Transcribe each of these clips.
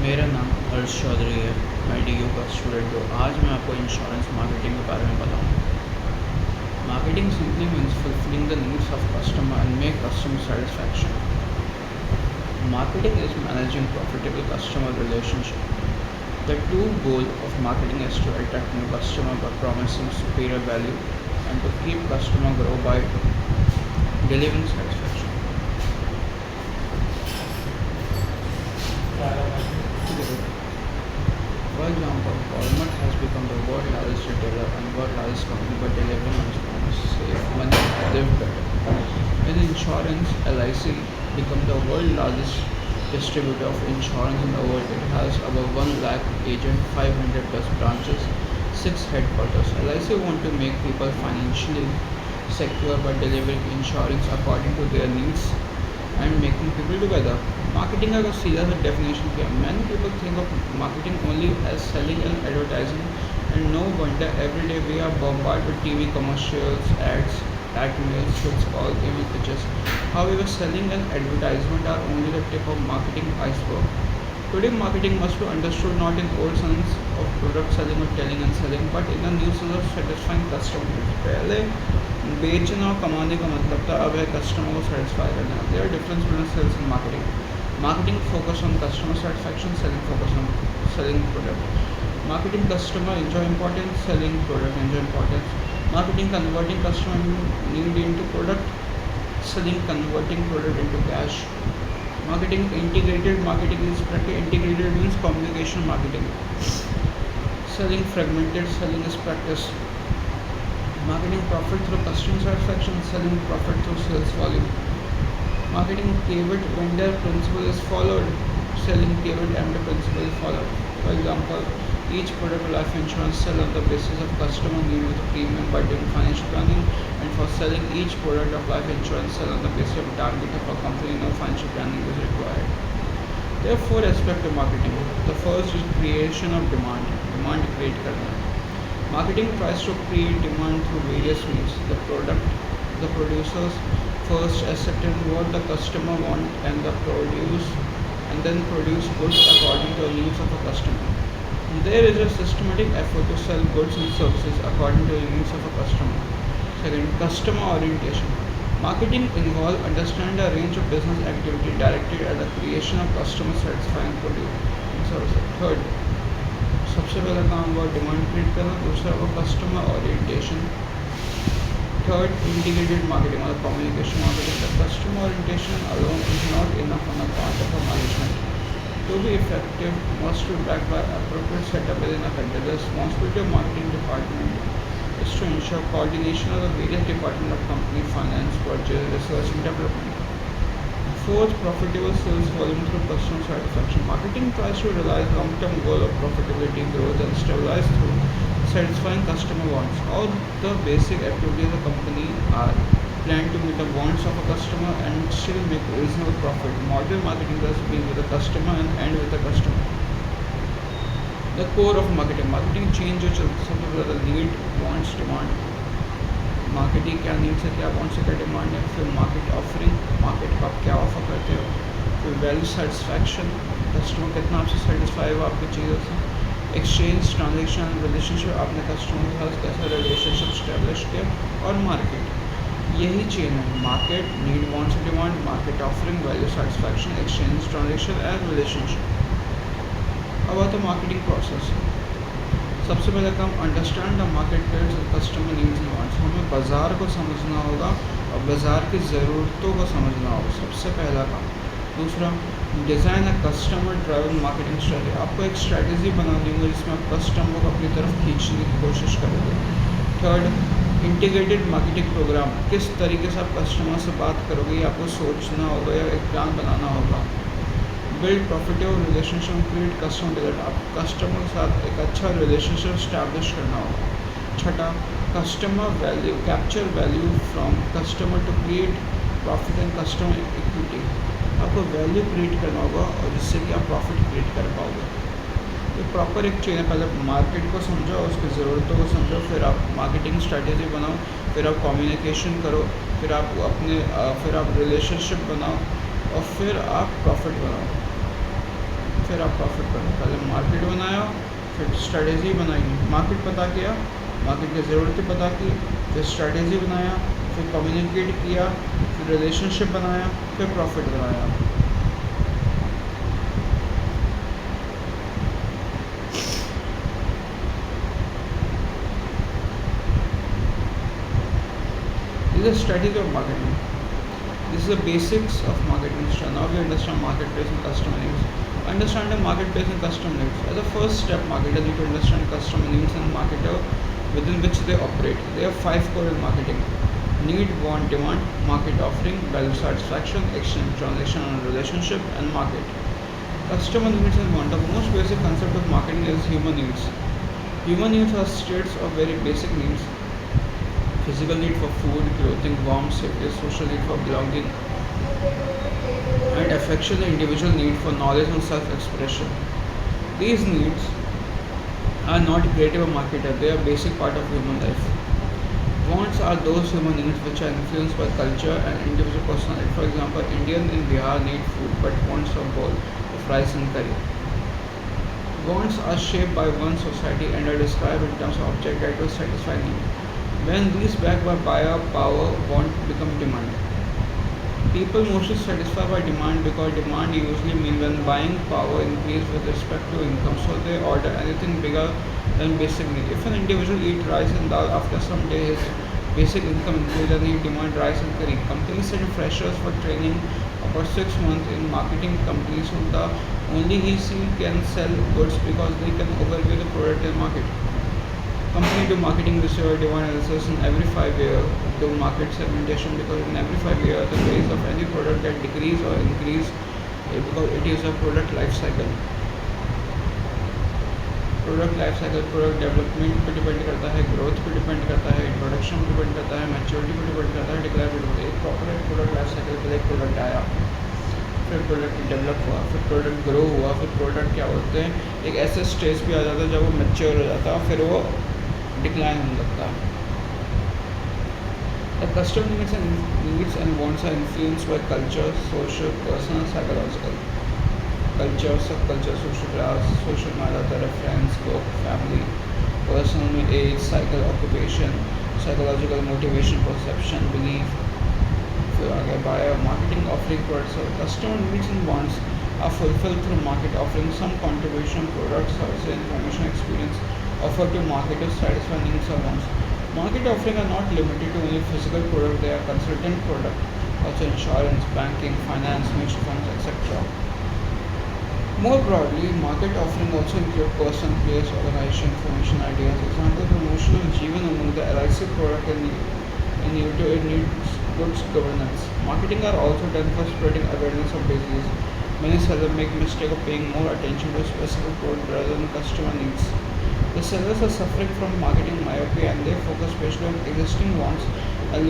मेरा नाम हर्ष चौधरी है। मैं DU का स्टूडेंट हूँ। आज मैं आपको इंश्योरेंस मार्केटिंग के बारे में बताऊँगा। Marketing simply means fulfilling the needs of customer and make customer satisfaction. Marketing is managing profitable customer relationship. The true goal of marketing is to attract new customer by promising superior value and to keep customer grow by delivering satisfaction. For example, Walmart has become the world's largest retailer and world's largest company by delivering on its promise: save money, live better. In insurance, LIC became the world's largest distributor of insurance in the world. It has about 1 lakh agents, 500 plus branches, 6 headquarters. LIC want to make people financially secure by delivering insurance according to their needs and making people together. Marketing का अगर सीधा सा definition किया, many people think of marketing only as selling and advertising, and no wonder every day we are bombarded with TV commercials, ads, emails, sales calls, email pitches. However, selling and advertisement are only the tip of marketing iceberg. Today, marketing must be understood not in old sense of product selling or telling and selling, but in a new sense of satisfying customer. पहले बेचना और कमाने का मतलब था, अब है customer को सेटिस्फाई करना. There are difference between sales and marketing. Marketing focus on customer satisfaction, selling focus on selling product. Marketing customer enjoy importance, selling product enjoy importance. Marketing converting customer need into product, selling converting product into cash. Marketing integrated marketing is practice. Integrated means communication marketing. Selling fragmented, selling is practice. Marketing profit through customer satisfaction, selling profit through sales volume. Marketing pivot vendor principle is followed, selling pivot vendor principle is followed. For example, each product of life insurance sell on the basis of customer need with premium by doing financial planning, and for selling each product of life insurance sell on the basis of target of a company, no financial planning is required. There are 4 aspects of marketing. The first is creation of demand. Demand create karna. Marketing tries to create demand through various means. The product, the producers first ascertain what the customer want and then produce goods according to the needs of a customer. There is a systematic effort to sell goods and services according to the needs of a customer. Second, customer orientation. Marketing involves understanding a range of business activity directed at the creation of customer satisfying product and services. Third, सबसे पहला काम हुआ demand create करना. दूसरा हुआ customer orientation. Third, integrated marketing or communication marketing. The customer orientation alone is not enough on the part of a management. To be effective, must be backed by appropriate setup within a country. The responsibility of marketing department is to ensure coordination of the various departments of company, finance, purchase, research and development. Fourth, profitable sales volume through customer satisfaction. Marketing tries to realize long-term goal of profitability, growth and stabilize through satisfying customer wants. All the basic activities of a company are planned to meet the wants of a customer and still make reasonable profit. Modern marketing does begin with the customer and end with the customer. The core of marketing. Marketing change जो सबसे पहले need, wants, demand. Marketing क्या needs है, क्या wants है, क्या demand है. फिर मार्केट ऑफरिंग, मार्केट को आप क्या ऑफर करते हो. फिर वैल्यू सेटिस्फैक्शन, कस्टमर कितना आपसे सेटिस्फाई हुआ आपकी चीज़ों से. एक्सचेंज, ट्रांजेक्शन, रिलेशनशिप, आपने कस्टमर के साथ कैसा रिलेशनशिप स्टैब्लिश किया. और मार्केट, यही चेन है. Market, need, wants, demand, market offering, value satisfaction, exchange, transaction and relationship. अब आता है मार्केटिंग प्रोसेस. सबसे पहले काम अंडरस्टैंड द मार्केट प्लेस और कस्टमर नीड्स एंड वांट्स. हमें बाज़ार को समझना होगा और बाज़ार की ज़रूरतों को समझना होगा. सबसे पहला काम. दूसरा, design a customer driven marketing strategy. आपको एक स्ट्रेटजी बनानी होगी जिसमें आप कस्टमर को अपनी तरफ खींचने की कोशिश करोगे. Third, integrated marketing programme. किस तरीके से आप कस्टमर से बात करोगे, ये आपको सोचना होगा या एक प्लान बनाना होगा. Build profitable relationship, create customer delight. आप कस्टमर के साथ एक अच्छा रिलेशनशिप स्टैब्लिश करना होगा. छठा, customer value, capture value from customer to create profit and customer equity. आपको वैल्यू क्रिएट करना होगा और जिससे कि आप प्रॉफिट क्रिएट कर पाओगे. ये प्रॉपर एक चेन है. पहले मार्केट को समझो, उसकी ज़रूरतों को समझो, फिर आप मार्केटिंग स्ट्रैटेजी बनाओ, फिर आप कम्युनिकेशन करो, फिर आप रिलेशनशिप बनाओ और फिर आप प्रॉफिट बनाओ. फिर आप प्रॉफिट करो। पहले मार्केट बनाया, फिर स्ट्रेटेजी बनाई, मार्केट पता किया, मार्केट की ज़रूरतें पता की, फिर स्ट्रेटेजी बनाया, फिर कम्युनिकेट किया, फिर रिलेशनशिप बनाया, फिर प्रॉफिट बनाया। This is a strategy of marketing. This is the basics of marketing. Now we understand marketplace and customer needs. Understanding marketplace and customer needs. As a first step, marketers need to understand customer needs and marketer within which they operate. There are five core in marketing: need, want, demand, market offering, value satisfaction, exchange, transaction and relationship, and market. Customer needs and want. The most basic concept of marketing is human needs. Human needs are states of very basic needs: physical need for food, clothing, warmth, safety; social need for belonging, and affection, the individual need for knowledge and self-expression. These needs are not creative or marketed, they are basic part of human life. Wants are those human needs which are influenced by culture and individual personality. For example, Indians in Bihar need food but wants a bowl of rice and curry. Wants are shaped by one society and are described in terms of object that will satisfy need. When these backed by buyer power, want become demand. People mostly satisfy by demand because demand usually means when buying power increase with respect to income, so they order anything bigger than basic need. If an individual eat rice and dal after some day, his basic income increases and he demand rice and curry. Companies send freshers for training about 6 months in marketing companies who the only he can sell goods because they can overview the product and market. Company do marketing research, demand analysis in every 5 years, do market segmentation because in every 5 years the price of any product that decrease or increase because it is a product life cycle. Product life cycle product development पे depend करता है, growth पे depend करता है, introduction पे depend करता है, maturity पे डिपेंड करता है, डिक्लेयर पे डिपेंड। एक प्रॉपर प्रोडक्ट लाइफ साइकिल पर एक प्रोडक्ट आया, फिर प्रोडक्ट डेवलप हुआ, फिर प्रोडक्ट ग्रो हुआ, फिर प्रोडक्ट क्या बोलते हैं एक ऐसे स्टेज पे आ जाता है जब वो मैच्योर हो जाता है, फिर वो डिक्लाइन होने लगता है. The customer needs and wants are influenced by culture, social, personal, psychological. Culture, subculture, social class, social matter, friends, work, family, personal age, cycle, occupation, psychological motivation, perception, belief. फिर आगे buyer, marketing, offering products. So customer needs and wants are fulfilled through market offering some contribution, products, services, information, experience offered to marketers satisfy needs or wants. Market offering are not limited to only physical product; they are consultant product, also insurance, banking, finance, mutual funds, etc. More broadly, market offering also include person, place, organization, information, ideas. Example: promotional Jeevan among the LIC product in YouTube it needs goods governance. Marketing are also done for spreading awareness of disease. Many sellers make mistake of paying more attention to specific product rather than customer needs. The sellers are suffering from marketing myopia and they focus especially on existing wants and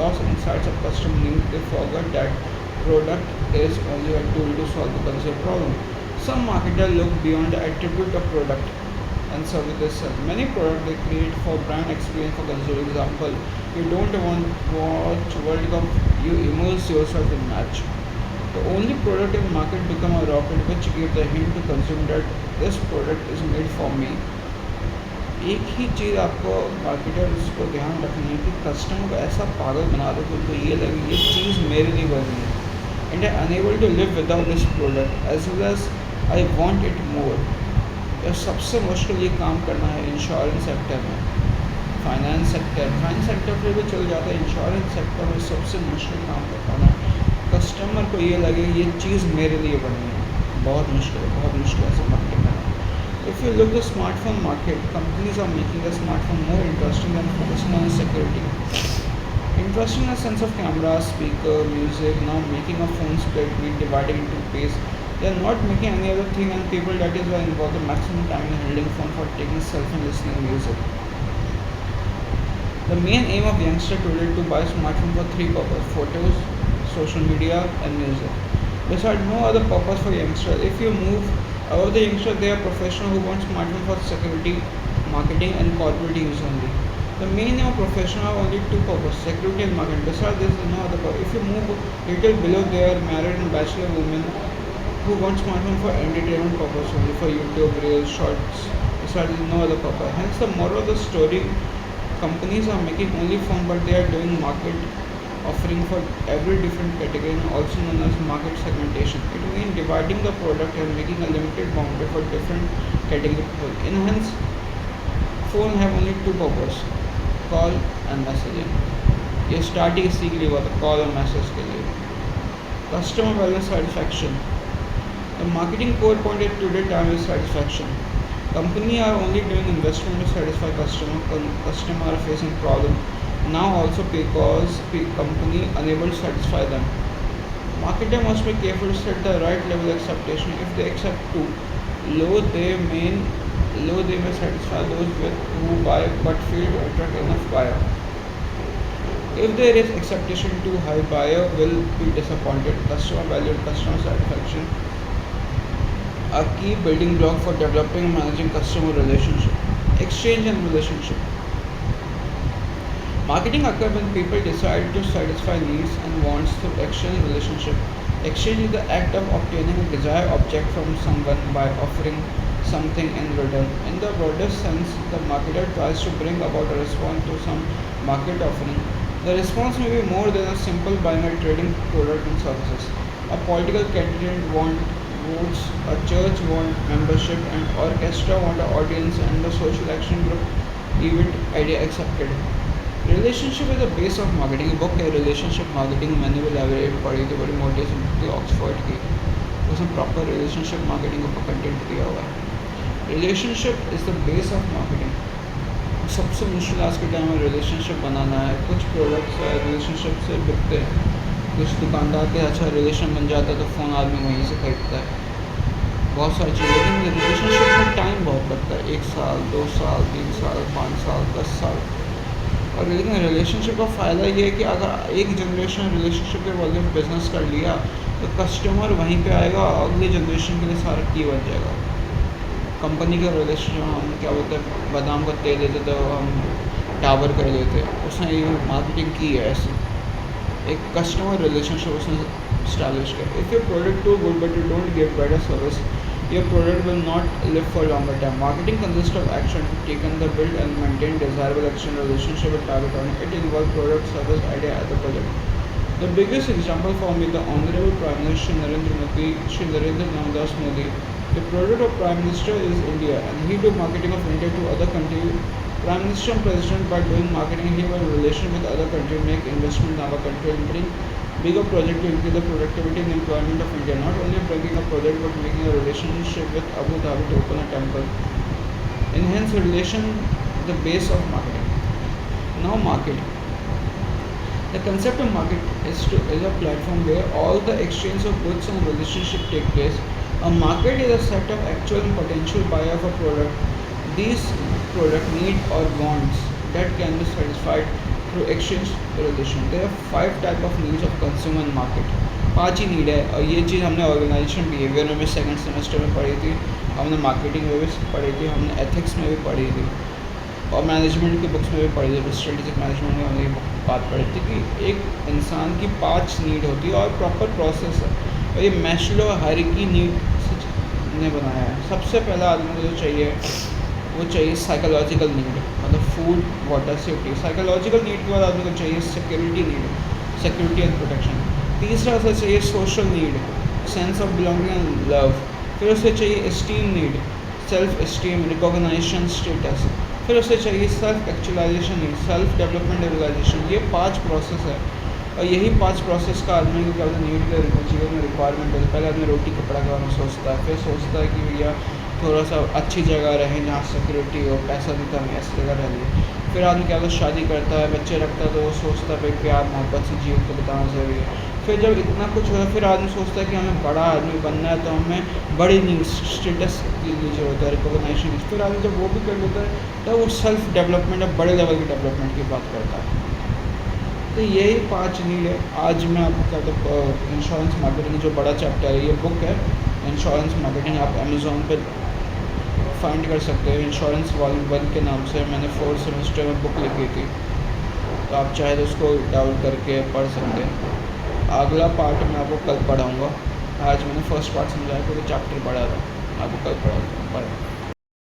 lost insights of customer needs. They forget that product is only a tool to solve the consumer problem. Some marketers look beyond the attribute of product and service they sell. Many products they create for brand experience for consumer. Example: you don't want to watch World Cup, you immerse yourself in match. The only product in market become a rocket which give the hint to consumer that this product is made for me. एक ही चीज़ आपको marketer इसको ध्यान रखनी है कि customer को ऐसा पागल बना दो कि उनको ये लगे ये चीज़ मेरे लिए बनी है and I unable to live without this product as well as I want it more. तो सबसे मुश्किल ये काम करना है इंश्योरेंस सेक्टर में, फाइनेंस सेक्टर पर भी चल जाता है, इंश्योरेंस सेक्टर में सबसे मुश्किल काम करना है कस्टमर को ये लगे ये चीज़ मेरे लिए बनी है. बहुत मुश्किल है मार्केटिंग करना. If you look at the smartphone market, companies are making the smartphone more interesting and focusing on security. Interesting in the sense of camera, speaker, music, now making a phone split, being divided into space. They are not making any other thing and people that is why involve the maximum time in holding phone for taking selfie and listening music. The main aim of youngster today to buy smartphone for three purposes: photos, social media and music. Besides no other purpose for youngster. If you move above the youngster, they are professional who want smartphone for security, marketing and corporate use only. The main aim of professional have only two purposes: security and marketing. Besides this is no other purpose. If you move little below, they are married and bachelor women who want smartphone for entertainment purpose only, for YouTube, Reels, Shorts. Besides, no other purpose. Hence, the moral of the story: companies are making only phone, but they are doing market offering for every different category, also known as market segmentation. It means dividing the product and making a limited boundary for different category people. In hence, phone have only two purpose: call and messaging. ये starting इसी के लिए हुआ था, call और message के लिए। Customer value satisfaction, the marketing core point at today time is satisfaction. Company are only doing investment to satisfy customer are facing problem now also because the company unable to satisfy them. Marketer must be careful to set the right level of expectation. If they accept too low, they may satisfy those who buy but fail to attract enough buyer. If there is expectation too high, buyer will be disappointed. Customer value and customer satisfaction are key building block for developing and managing customer relationship. Exchange and relationship. Marketing occurs when people decide to satisfy needs and wants through exchange relationship. Exchange is the act of obtaining a desired object from someone by offering something in return. In the broadest sense, the marketer tries to bring about a response to some market offering. The response may be more than a simple binary trading product and services. A political candidate wants votes, a church wants membership, and orchestra want an audience, and the social action group event idea accepted. Relationship is the base of marketing. Book है relationship marketing, मैंने भी library पढ़ी थी, बड़ी मोटी थी Oxford की। उसमें प्रॉपर रिलेशनशिप मार्केटिंग का कंटेंट दिया हुआ है। Relationship is the base of marketing. सबसे मुश्किल आज के टाइम में रिलेशनशिप बनाना है। कुछ प्रोडक्ट्स रिलेशनशिप से बिकते हैं, कुछ दुकानदार के अच्छा रिलेशन बन जाता है तो फ़ोन आदमी वहीं से खरीदता है, बहुत सारी चीज़ें। लेकिन रिलेशनशिप में टाइम बहुत लगता है, 1 साल 2 साल 3 साल 5 साल 10 साल। और लेकिन रिलेशनशिप का फ़ायदा ये है कि अगर एक जनरेशन रिलेशनशिप के बदले में बिज़नेस कर लिया तो कस्टमर वहीं पे आएगा और अगली जनरेशन के लिए सारा की बन जाएगा। कंपनी का रिलेशनशिप हम क्या बोलते हैं, बादाम को तेल देते तो हम टावर कर लेते, उसने ये मार्केटिंग की है ऐसे एक कस्टमर रिलेशनशिप उसने स्टैब्लिश किया। If your product too good but you don't give better service, your product will not live for longer time. Marketing consists of action taken to build and maintain desirable action relationship with target audience. It involves product, service, idea as a project. The biggest example for me, the Honorable Prime Minister Narendra Modi, Shri Narendra Damdas Modi. The product of Prime Minister is India, and he do marketing of India to other countries. Prime Minister and President, by doing marketing, he will relation with other countries, make investment in our country, and bring bigger project to increase the productivity and employment of India. Not only bringing a project but making a relationship with Abu Dhabi to open a temple. Enhance relation, the base of marketing. Now market. The concept of market is a platform where all the exchange of goods and relationship take place. A market is a set of actual and potential buyer of a product. These product need or wants that can be satisfied through exchange relation. There are 5 type of needs of consumer market. 5 he need है, और ये चीज़ हमने organisation behaviour में भी second semester में पढ़ी थी, हमने मार्केटिंग में भी पढ़ी थी, हमने एथिक्स में भी पढ़ी थी, और मैनेजमेंट की बुक्स में भी पढ़ी थी। स्ट्रेटेजिक मैनेजमेंट में हमने बात पढ़ी थी कि एक इंसान की 5 नीड होती है और प्रॉपर प्रोसेस है, और ये मैस्लो हायरार्की नीड ने बनाया है। सबसे पहला आदमी को जो चाहिए वो चाहिए साइकोलॉजिकल नीड, मतलब food water safety. Psychological need के बाद आदमी को चाहिए security need, security and protection. तीसरा उसे चाहिए social need, sense of belonging and love. फिर उसे चाहिए esteem need, self esteem, recognition, status. फिर उसे चाहिए self actualisation need, self development realisation. ये 5 प्रोसेस है, और यही 5 प्रोसेस का आदमी को क्या होता है, नीड का जीवन में रिक्वायरमेंट है। पहले आदमी रोटी कपड़ा का सोचता है, फिर सोचता है कि भैया थोड़ा सा अच्छी जगह रहे जहाँ सिक्योरिटी हो, पैसा भी कम है, ऐसी जगह रह लिए। फिर आदमी क्या होता है, शादी करता है, बच्चे रखता है, तो वो सोचता है भाई प्यार मोहब्बत से जीवन को बिताना ज़रूरी है। फिर जब इतना कुछ होता है फिर आदमी सोचता है कि हमें बड़ा आदमी बनना है, तो हमें बड़ी नीड्स स्टेटस की ज़रूरत है, रिकॉग्नाइजेशन। फिर आदमी जब वो भी कर लेता है तो वो सेल्फ डेवलपमेंट है, बड़े लेवल की डेवलपमेंट की बात करता है। तो यही 5 नीड है। आज मैं आपको कहता हूँ इंश्योरेंस मार्केटिंग जो बड़ा चैप्टर है, ये बुक है इंश्योरेंस मार्केटिंग, आप अमेज़ोन पर फाइंड कर सकते हैं। इंश्योरेंस वॉल्यूम 1 के नाम से मैंने 4th सेमेस्टर में बुक लिखी थी, तो आप चाहे तो उसको डाउनलोड करके पढ़ सकते हैं। अगला पार्ट मैं आपको कल पढ़ाऊँगा। आज मैंने फर्स्ट पार्ट समझाया, पूरे चैप्टर पढ़ा था, आपको कल पढ़ा था पढ़ा।